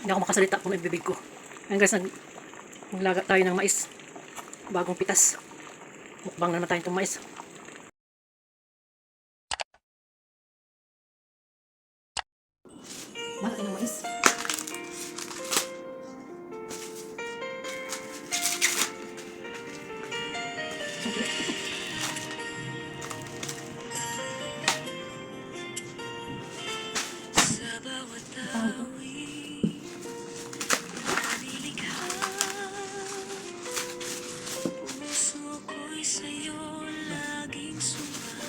Hindi ako makasalita kung ibibig ko. Ayun guys, naglaga tayo ng mais. Bagong pitas. Mukbang na naman tayo itong mais. Malaki ng mais.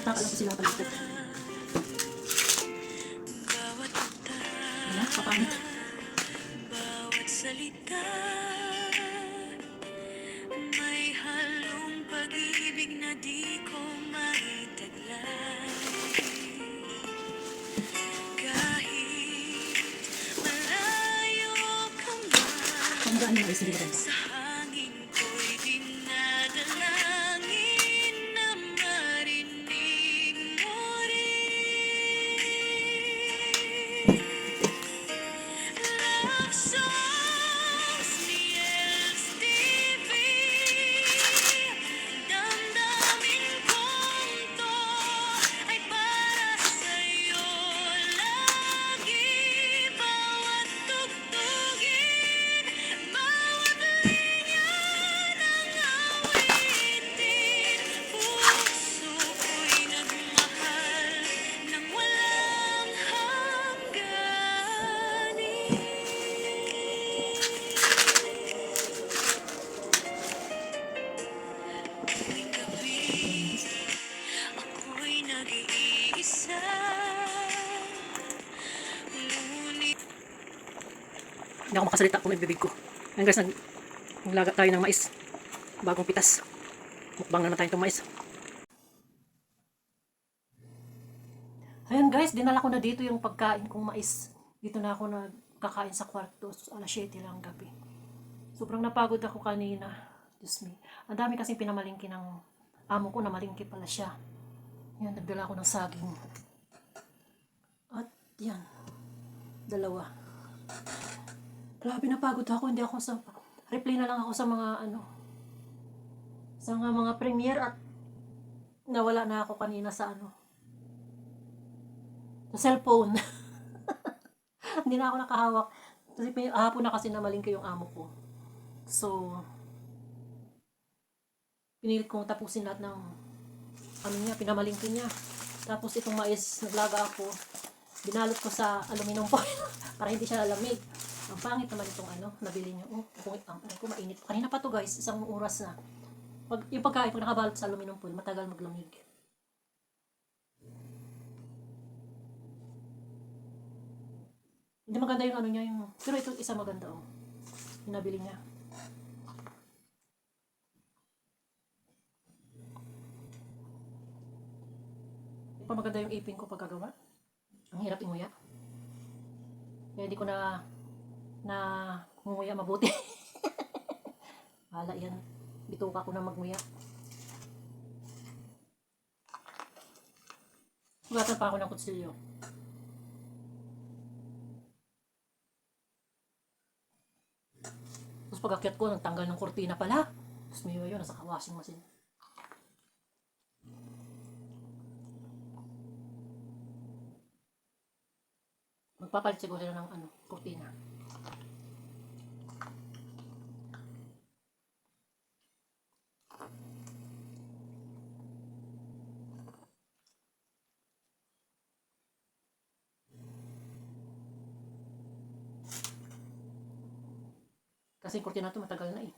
Tataalam ko sila palikot. Wala, papangit. Bawat salita may halong pag-ibig na di ko maitaglay. Kahit malayo ka man, Panggaan yung mais, hindi ko sa hangin ko'y dinadalangin na marinig mo rin. Love songs ni LSTV, damdamin kong to ay para sa'yo lagi. Bawat tugtugin, bawat linya ng awitin, puso ko'y nagmahal ng walang hangganin. Tuwing gabi, ako'y nag-iisa, ngunit Hindi ako makasalita kung ibibig ko. Ayun guys, naglaga tayo ng mais. Bagong pitas. Mukbang na naman tayo itong mais. Ayun guys, dinala ko na dito yung pagkain kong mais. Dito na ako nagkakain sa kwarto. Alas 7 lang gabi. Sobrang napagod ako kanina. Diyos me. Ang dami kasing pinamalingki ng amo ko na malingki pala siya. Yan, nagdala ako ng saging. At yan. Dalawa. Grabe napagod ako. Hindi ako sa... Reply na lang ako sa mga sa mga premiere at nawala na ako kanina sa sa cellphone. Hindi na ako nakahawak. Kasi hapon na kasi namalingki yung amo ko. So, pinilit kong tapusin lahat ng pinamalingki niya. Tapos itong mais, naglaga ako. Binalot ko sa aluminum foil para hindi siya lalamig. Ang pangit naman itong nabili niyo. Ko mainit. Kanina pa to guys, isang oras na. Yung pagkain, pag nakabalot sa aluminum foil, matagal maglamig. Hindi maganda yung niya, pero ito isa maganda yung nabili niya. Pa maganda yung ipin ko pagkagawa. Ang hirap inguya. Kaya hindi ko na nguya mabuti. Wala yan. Bituka ko na magnguya. Sugatan pa ako ng kutsilyo. Tapos pag-akyat ko, nagtanggal ng kurtina pala. Tapos may yun, nasa washing machine. Magpapalit siguro sila ng kurtina. Kasi yung kurtina ito matagal na eh.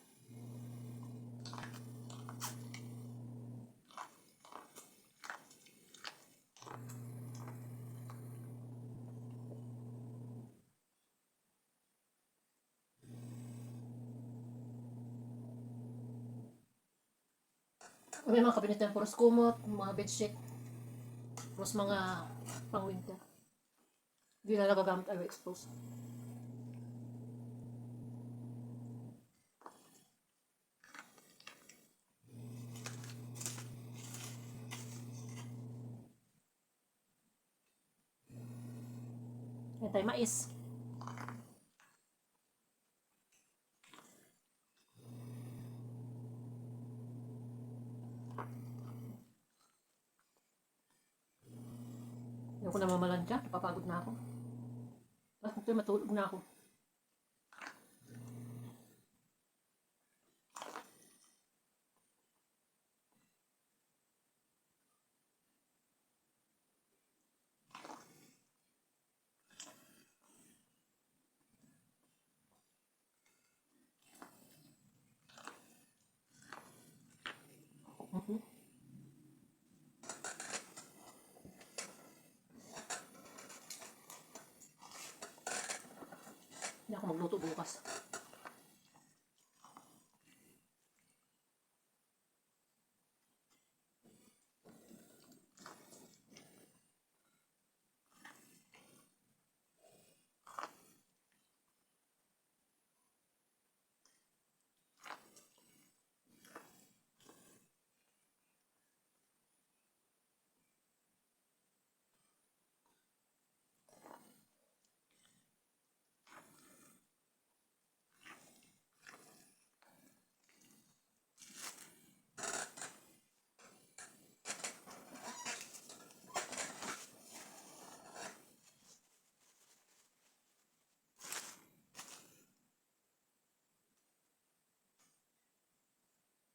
May mga kabinet yan, puros kumot, mga bedsheet, puros mga pang winter. Hindi na nagagamit ay expose. Yan tayo mais. Ayoko na mamalantya, napapagod na ako. Ito, matulog na ako. Mhm. Hindi ako magluto bukas.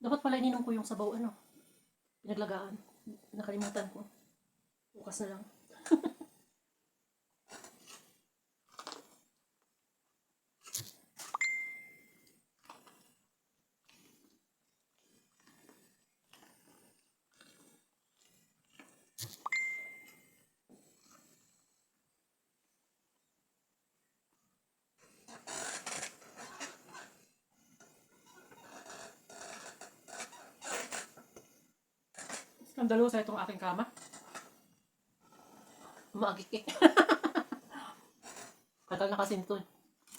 Dapat pala ininom ko yung sabaw, pinaglagaan. Nakalimutan ko. Bukas na lang. Ang dalawa sa itong aking kama. Maagikik. Tagal na kasi nito.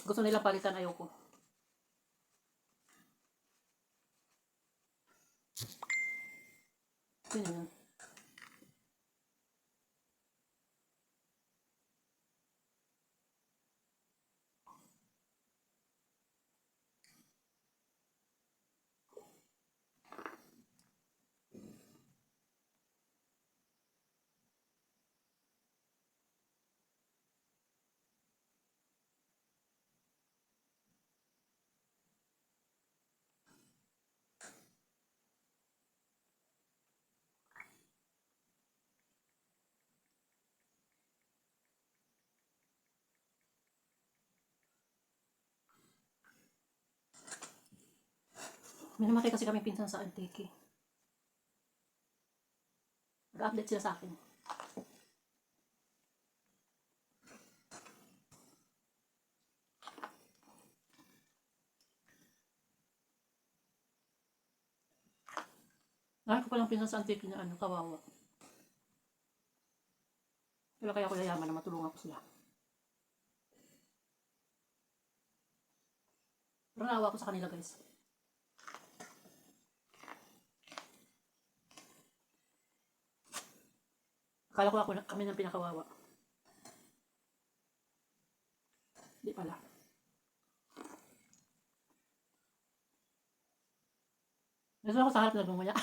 Gusto nila palitan, ayoko. Yun yun. May namatay kasi kami pinsan sa Antique. Nag-update sila sa akin. Nakita ko palang pinsan sa Antique na kawawa. Kaya ako yayaman na matulungan ko sila. Pero naawa ko sa kanila, guys. Akala ko kami ng pinakawawa. Di pala. Nasa ako sa harap na bumaya.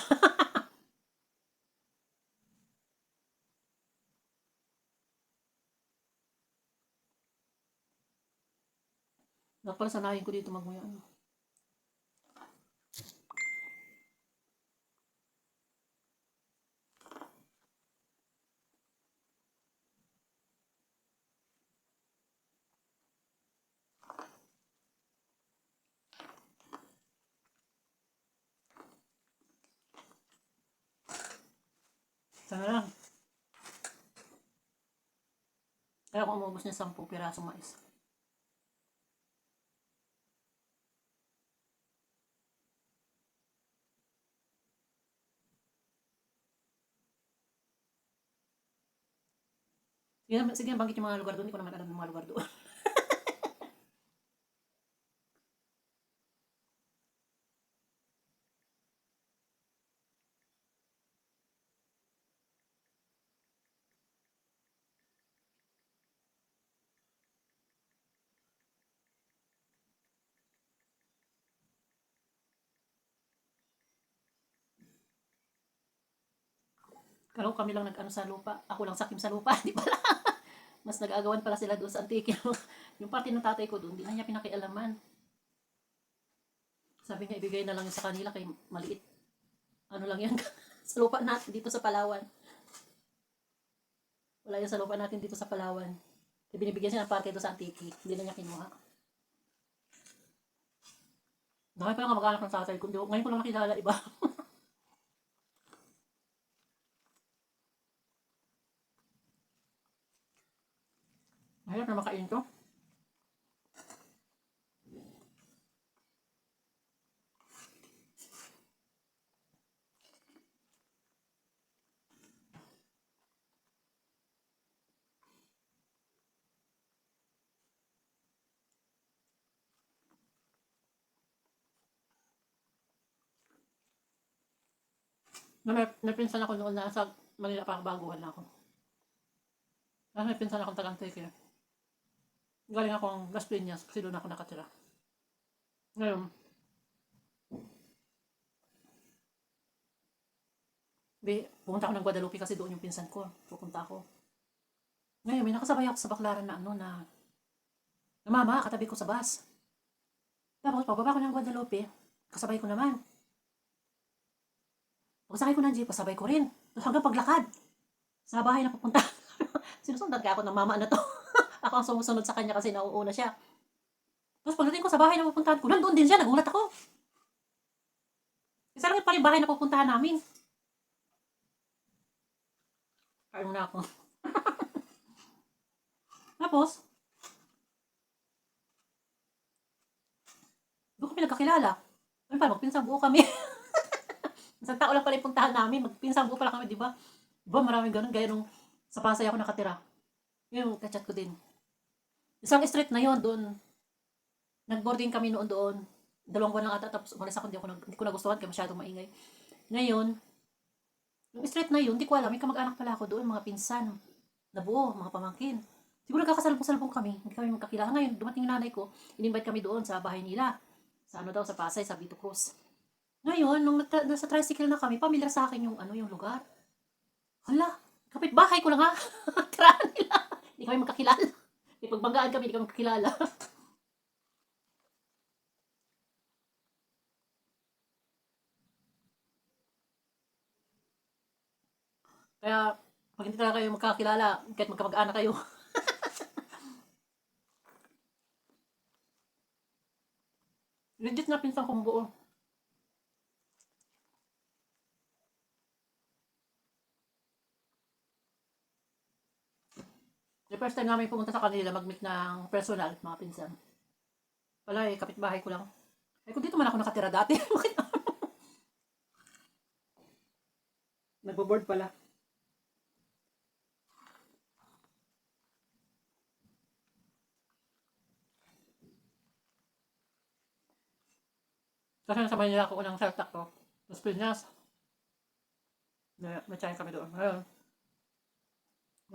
Dapat pala sanayin ko dito magmuya. Sana lang. Kaya ako umubos niya 10 pirasong mais. Sige, banggit yung mga lugar doon. Hindi ko naman alam yung mga lugar doon. Kalo kami lang nag-ano sa lupa. Ako lang sakim sa lupa, di pala. Mas nag-aagawan pala sila doon sa antike. Yung parte ng tatay ko doon, di na niya pinakialaman. Sabi niya, ibigay na lang yun sa kanila kay maliit. Ano lang yan, sa lupa natin dito sa Palawan. Wala yan sa lupa natin dito sa Palawan. Kaya binibigyan siya ng parte doon sa antike. Hindi na niya kinuha. Nakay pa yung kamag-anak ng tatay ko. Ngayon ko lang nakilala iba. Mahirap na makain to. May pinsan ako noon na sa Manila pa baguhan na ako. Kasi may pinsan akong taga-Antike. Galing akong Las Piñas kasi doon ako nakatira. Ngayon, pumunta ako ng Guadalupe kasi doon yung pinsan ko. Pupunta ako. Ngayon, may nakasabay ako sa baklaran na ano na mama, katabi ko sa bus. Tapos, pagbaba ko ng Guadalupe, kasabay ko naman. Pagkasakay ko ng jeep, kasabay ko rin. Tapos hanggang paglakad, sa bahay na pupunta. Sinusundan kaya ako ng mama na to. Ako ang sumusunod sa kanya kasi nauuna siya. Tapos pagdating ko sa bahay na pupuntahan ko, nandun din siya, nagulat ako. Isa lang pa rin bahay na pupuntahan namin. Kain na ako. Tapos, doon kami nagkakilala. Ano pa, magpinsang buo kami. Isang tao lang pala yung puntahan namin, magpinsang buo pala kami, di ba? Di ba maraming ganun, gaya nung sa Pasay ako nakatira. Yung kachat ko din. Isang street na yon doon. Nag-boarding kami noon doon. 2 buwan lang ata, tapos umalis ako, hindi ko nagustuhan kaya masyadong maingay. Ngayon, yung street na yun, hindi ko alam, may kamag-anak pala ako doon, mga pinsan, na buo, mga pamangkin. Siguro nagkakasalubong-salubong kami, hindi kami magkakilala. Ngayon, dumating yung nanay ko, in-invite kami doon sa bahay nila. Sa ano daw, sa Pasay, sa Vito Cruz. Ngayon, nung nasa tricycle na kami, pamilyar sa akin yung ano, yung lugar. Hala, kapitbahay ko lang ha. Tirahan nila. Hindi kami magkakilala. May pagbanggaan kami, hindi kami magkakilala. Kaya, pag hindi talaga kayo magkakilala, kahit magkamag-anak kayo, legit na pinsan kong buo. The first time namin pumunta sa kanila, mag-meet ng personal, mga pinsan. Wala eh, kapitbahay ko lang. Eh, kung dito man ako nakatira dati, nagbo-board pala. Kasi nasa Manila ako unang self-tack ko. Tapos Pinas, may tsahin kami doon. Ngayon,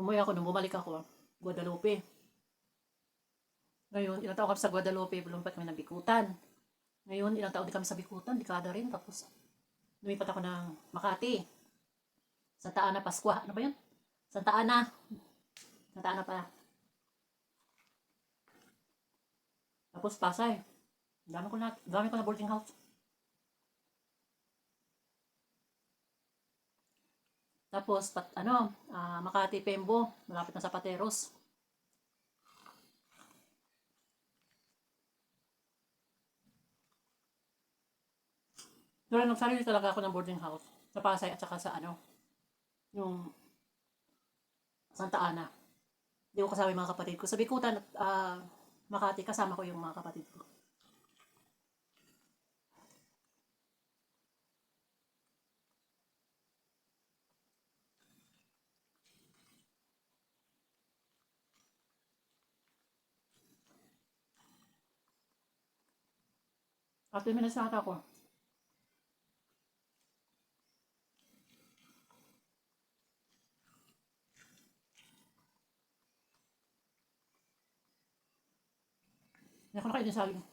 umuwi ako, nung bumalik ako, Guadalupe. Ngayon, ilang taon kami sa Guadalupe, lumpat kami ng Bikutan. Ngayon, ilang taon din kami sa Bikutan, dekada rin. Tapos, lumipat ako ng Makati. Santa Ana, Pascua. Ano ba yun? Santa Ana. Santa Ana pala. Tapos, Pasay. Dami ko na boarding house. Tapos, Makati, Pembo. Malapit na sa Pateros. Pero nagsarili talaga ako ng boarding house. Sa Pasay at saka sa yung Santa Ana. Hindi ko kasama yung mga kapatid ko. Sa Bikutan at Makati, kasama ko yung mga kapatid ko. At 10 minutes na ata ako. Hindi ako nakain din saging.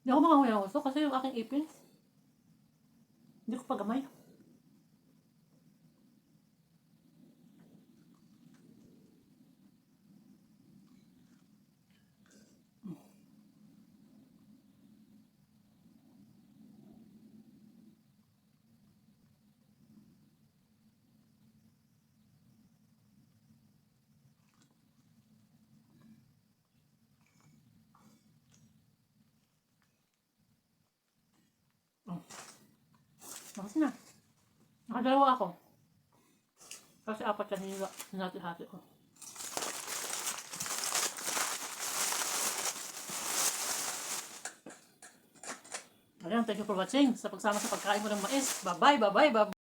Hindi ako makahuya ng gusto kasi yung aking ipin, hindi ko pagamay. Bakit na? Nakadalawa ako. Kasi apat kanina hinati-hati ko. Ayan, thank you for watching sa pagsama sa pagkain ko ng mais. Bye-bye, bye-bye, bye-bye.